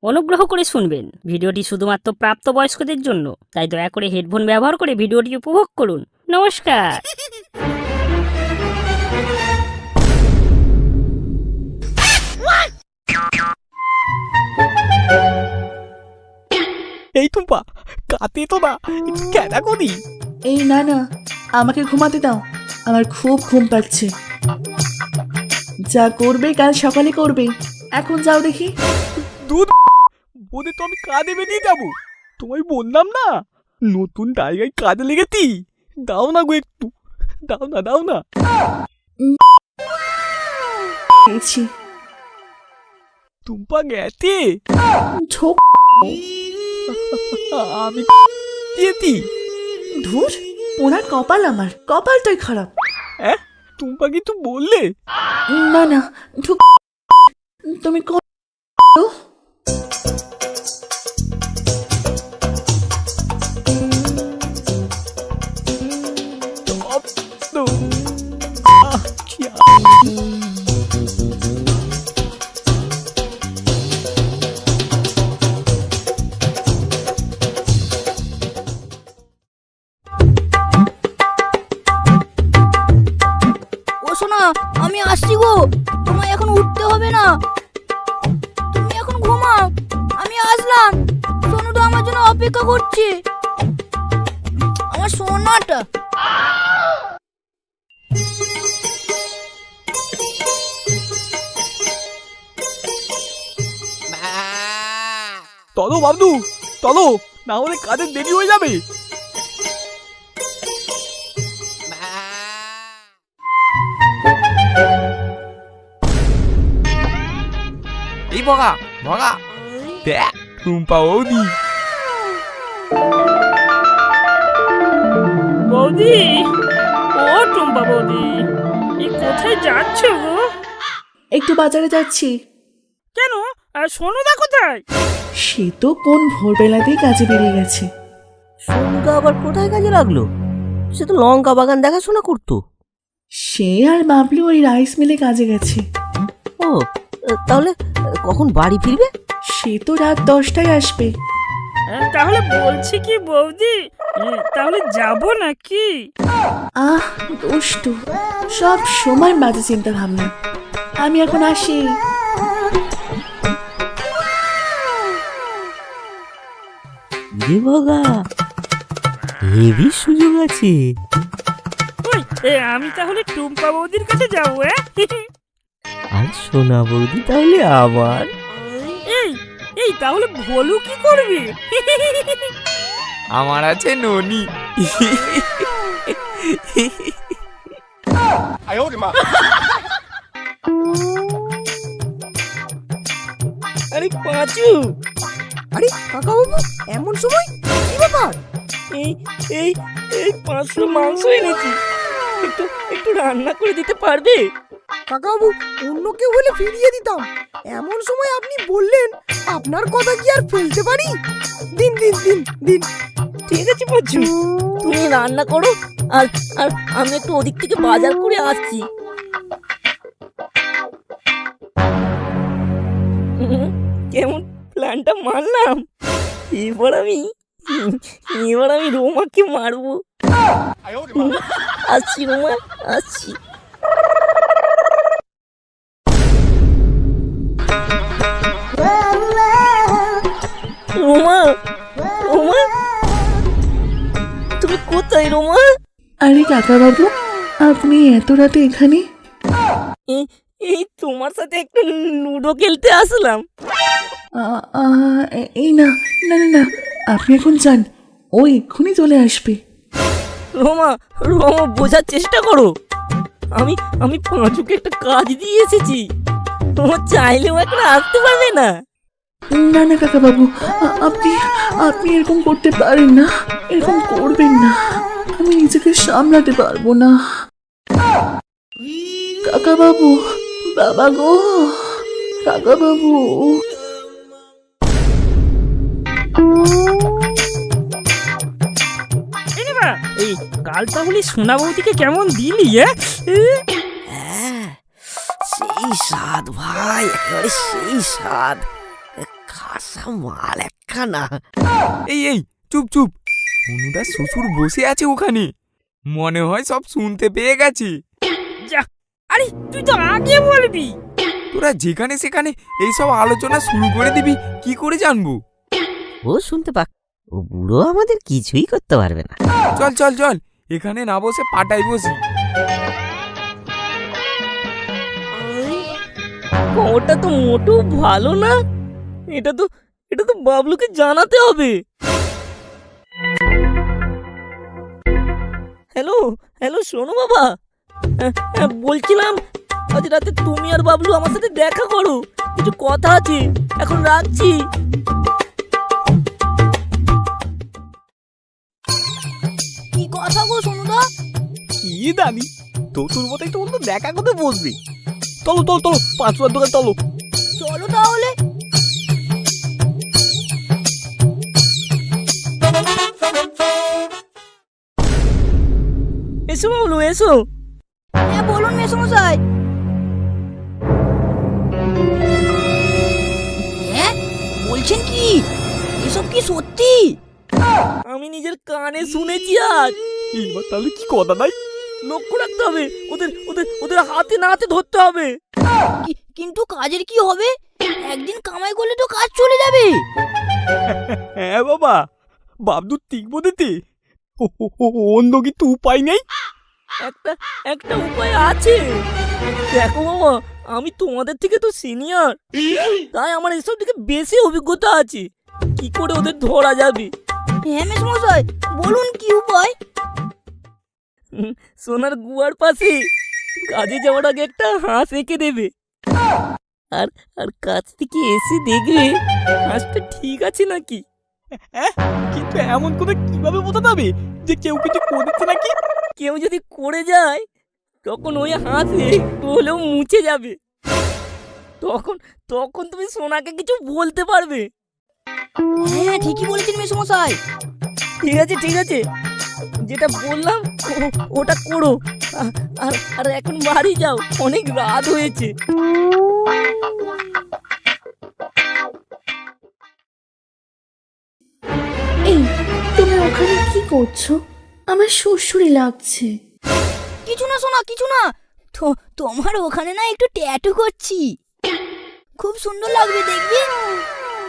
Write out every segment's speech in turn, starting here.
অনুগ্রহ করে শুনবেন, ভিডিওটি শুধুমাত্র প্রাপ্তবয়স্কদের জন্য, তাই দয়া করে হেডফোন ব্যবহার করে ভিডিওটি উপভোগ করুন। নমস্কার। এই টুম্পা, কাতে তো না, কেনা করি। এই না না, আমাকে ঘুমাতে দাও, আমার খুব ঘুম পাচ্ছে। যা করবে কাল সকালে করবে, এখন যাও দেখি। দুধ বলে তো আমি কাঁধে বেরিয়ে যাবো। তোমায় বললাম না, নতুন জায়গায় কাজে লেগেছি। দাও না গো একটু, দাও না দাও না। পেয়েছি। টুম্পা গেছে। ঝোঁক আমি দিয়েছি। ধুর, ওনার কপাল, আমার কপালটাই খারাপ। হ্যাঁ, টুম্পা কিছু বললে? না না, ঢুক। তুমি করো। তো কি ও সোনা, আমি আসছি গো, তোমায় এখন উঠতে হবে না, তুমি এখন ঘুমাও, আমি আসলাম। সোনু তো আমার জন্য অপেক্ষা করছে, আমার সোনাটা। চলো বাবলু, চলো, না হলে কাজের দেরি হয়ে যাবে। এই বগা বগা, দেখ টুম্পা বৌদি। বৌদি, ও টুম্পা বৌদি, এই কোথায় যাচ্ছ গো? একটু বাজারে যাচ্ছি। কেন? আর সোনুদা কোথায়? সে তো কোন ভোরবেলাতেই কাজে বেরিয়ে গেছে। সোনুদা আবার কোথায় কাজে লাগলো? সে তো লঙ্কা বাগান দেখাশোনা করতো। সে আর বাবলু ওই রাইস মিলে কাজে গেছে। ও, তাহলে কখন বাড়ি ফিরবে? সে তো রাত 10টায় আসবে। তাহলে বলছি কি বৌদি, তাহলে যাব নাকি? আহ, দুষ্টু, সব সময় বাজে চিন্তা ভাবনা। আমি এখন আসি। রে বাবা, হেভি সুযোগ আছে। ওই, আমি তাহলে টুম্পা বৌদির কাছে যাবো। আর সোনা বৌদি তাহলে আমার। এই এই তাহলে ভোলু কি করবি? আমার আছে ননি। আরে পাঁচু, আরে কাকা বাবু, এমন সময় কি ব্যাপার? এই এই এই 500 মাংস এনেছি, একটু একটু রান্না করে দিতে পারবে? কাকাবাবু, অন্য কেউ হলে ফিরিয়ে দিতাম, এমন সময় আপনি বললেন, আপনার কথা কি আর ফেলতে পারি? দিন দিন দিন দিন। ঠিক আছে পাঁচু, তুমি রান্না করো, আর আর আমি একটু ওদিক থেকে বাজার করে আসছি। কেমন প্ল্যানটা মারলাম? এবার আমি রোমাকে মারবো। আসছি রোমা, আসছি। রোমা, রোমা, তুমি কোথায় রোমা? আরে কাকা বাবু, আপনি এত রাতে এখানে? এই তোমার সাথে একটু লুডো খেলতে আসলাম। এই না না না না, আপনি এখন যান, ও এক্ষুনি চলে আসবে। রোমা, রোমা, বোঝার চেষ্টা করো, আমি আমি পাঁচুকে একটা কাজ দিয়ে এসেছি, তোমার চাইলেও এখন আসতে পারবে না। না না কাকা বাবু, আপনি আপনি এরকম করতে পারেন না, এরকম করবেন না, আমি নিজেকে সামলাতে পারবো না। কাকা বাবু, বাবা গো, কাকা বাবু। এই কাল তাহলে সোনা বৌদিকে কেমন দিলি? সেই স্বাদ ভাই, একেবারে সেই স্বাদ, খাসা মাল একখানা। এই এই চুপ চুপ, অনুদার শ্বশুর বসে আছে ওখানে, মনে হয় সব শুনতে পেয়ে গেছে। আরে তুই তো আগে বলবি। তোরা যেখানে সেখানে এইসব আলোচনা শুরু করে দিবি, কি করে জানবো? ও শুনতে পাক, ও বুড়ো আমাদের কিছুই করতে পারবে না। চল চল চল, এখানে না বসে পাটাই বসি। ওটা তো মোটেও ভালো না। এটা তো বাবলুকে জানাতে হবে। হ্যালো হ্যালো, শোনো বাবা, বলছিলাম আজ রাতে তুমি আর বাবলু আমার সাথে দেখা করো, কিছু কথা আছে। এখন রাখছি। কি কথা গো সোনুদা? কি জানি, তোর মতোই তো অন্য দেখা করতে বসবি। চলো চলো চলো, 500 দোকান চলো। চলো তাহলে। এসো বাবলু এসো। হ্যাঁ বলুন মেসমশাই। হ্যাঁ বলছেন কি? এসব কি সত্যি? আমি নিজের কানে শুনেছি আজ। এবার তাহলে কি কথা নাই? লক্ষ্য রাখতে হবে, ওদের ওদের ওদের হাতে নাতে ধরতে হবে। কিন্তু কাজের কি হবে? একদিন কামাই করলে তো কাজ চলে যাবে। হ্যাঁ বাবা, বাবদু ঠিক বলেতে, অন্য কিন্তু উপায় নেই। একটা উপায় আছে। দেখো বাবা, আমি তোমাদের থেকে তো সিনিয়র, তাই আমার এসব দিকে বেশি অভিজ্ঞতা আছে। কি করে ওদের ধরা যাবে? হ্যাঁ মেসমশাই, বলুন কি উপায়? সোনার গুয়ার পাশে কাজে যাওয়ার আগে একটা হাঁস এঁকে দেবে, আর আর কাছ থেকে এসে দেখবে হাঁসটা ঠিক আছে নাকি। হ্যাঁ, কিন্তু এমন করে কিভাবে বোঝা যাবে যে কেউ কিছু করেছে নাকি? কেউ যদি করে যায় তখন ওই হাঁস একটু হলেও মুছে যাবে। তখন তখন তুমি সোনাকে কিছু বলতে পারবে। হ্যাঁ ঠিকই বলেছেন মেসমশাই। ঠিক আছে ঠিক আছে, যেটা বললাম ওটা করো। আর আর এখন বাড়ি যাও, অনেক রাত হয়েছে। এই, তুমি ওখানে কি করছো? আমার শ্বশুরই লাগছে। কিছু না সোনা, কিছু না। তো তোমার ওখানে না একটু ট্যাটু করছি, খুব সুন্দর লাগবে দেখবি।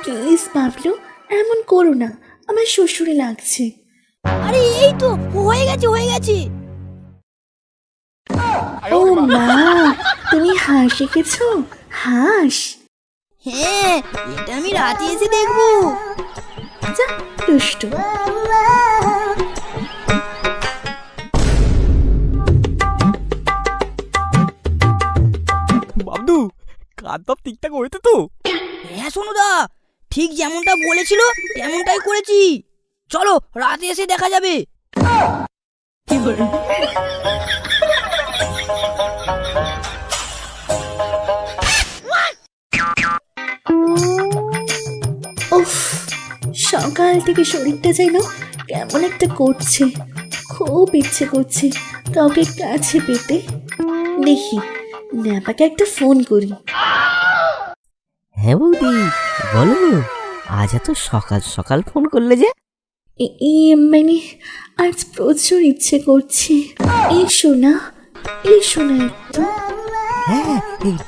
প্লিজ বাবলু, এমন করো না, আমার শ্বশুরই লাগছে। আরে এই তো হয়ে গেছে হয়ে গেছে। ও মা, তুমি হাঁস এঁকেছো? হাঁস? হ্যাঁ, এটা আমি রাতে এসে দেখবো। যা দুষ্টু। বাবদু, কাজ সব ঠিকঠাক হয়েছে তো? হ্যাঁ সোনুদা, ঠিক যেমনটা বলেছিল তেমনটাই করেছি। চলো রাতে এসে দেখা যাবে। উফ, সকাল থেকে শরীরটা যেন কেমন একটা করছে। খুব ইচ্ছে করছে কাউকে কাছে পেতে। দেখি ন্যাপাকে একটা ফোন করি। হ্যাঁ বৌদি, বলো, আজ এত সকাল সকাল ফোন করলে যে? মানে আজ প্রচুর ইচ্ছে করছে। এসো না, এসো না একটু। হ্যাঁ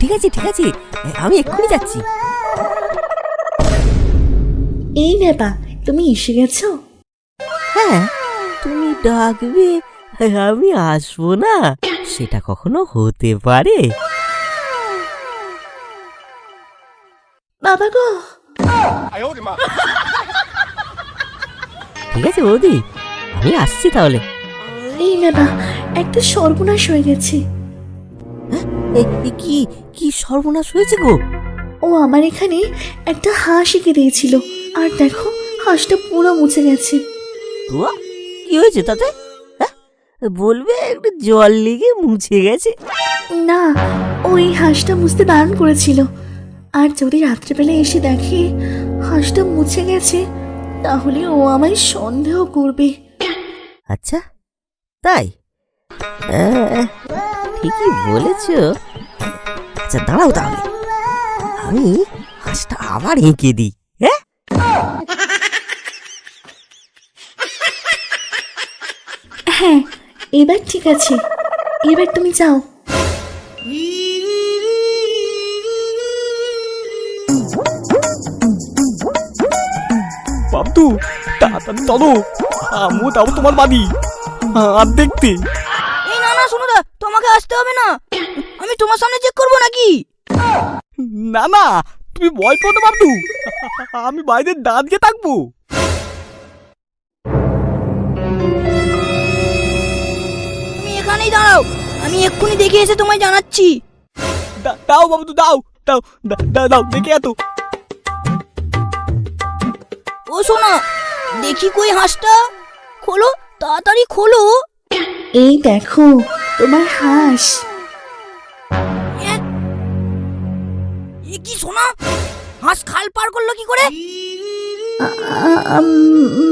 ঠিক আছে ঠিক আছে, আমি এক্ষুনি যাচ্ছি। এই ন্যাপা, তুমি এসে গেছো? হ্যাঁ, তুমি ডাকবে আমি আসবো না, সেটা কখনো হতে পারে? বাবা গো। ঠিক আছে বৌদি, আমি আসছি তাহলে। এই ন্যাপা, একটা সর্বনাশ হয়ে গেছে। কি কি সর্বনাশ হয়েছে গো? ও আমার এখানে একটা হাঁস এঁকে দিয়েছিল, আর দেখো হাঁসটা পুরো মুছে গেছে। তো কি হয়েছে তাতে? হ্যাঁ, বলবে একটু জল লেগে মুছে গেছে। না, ওই হাঁসটা মুছতে বারণ করেছিল, আর যদি রাত্রেবেলা এসে দেখে হাঁসটা মুছে গেছে তাহলে ও আমায় সন্দেহ করবে। আচ্ছা তাই? ঠিকই বলেছ। আচ্ছা দাঁড়াও তাহলে, আমি হাঁসটা আবার এঁকে দিই। হ্যাঁ হ্যাঁ, এবার ঠিক আছে, এবার তুমি যাও। বাবদু, তাড়াতাড়ি চলো, আমিও যাবো তোমার বাড়ি আর দেখতে। এই না না শোনো দা, তোমাকে আসতে হবে না, আমি তোমার সামনে চেক করবো নাকি? না না, তুমি ভয় পেও না বাবদু, আমি বাইরে দাঁড়িয়ে থাকবো। তুমি এখানেই দাঁড়াও, আমি এক্ষুনি দেখে এসে তোমায় জানাচ্ছি। দাও বাবদু, দাও দাও দাও দাও, দেখে এত। ও শোনা, দেখি কই হাঁসটা, খোলো তাড়াতাড়ি খোলো। এই দেখো তোমার হাঁস। এ কি শোনা, হাঁস খাল পার করলো কি করে?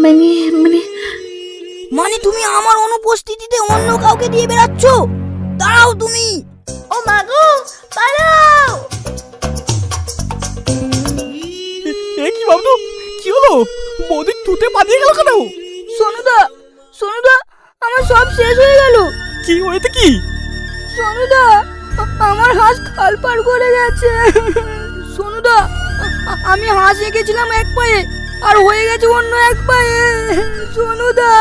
মানে মানে মানে তুমি আমার অনুপস্থিতিতে অন্য কাউকে দিয়ে বেড়াচ্ছ? দাঁড়াও তুমি। ও মাগো, পালাও! এ কি বাবদু, কি হলো? বৌদি তুতে পালিয়ে গেল কেন? সোনুদা, সোনুদা, আমার সব শেষ হয়ে গেল। কি হয়েছে কি? সোনুদা, আমার হাঁস খাল পার করে গেছে। সোনুদা, আমি হাঁস এঁকেছিলাম এক পায়ে আর হয়ে গেছে অন্য এক পায়ে। সোনুদা।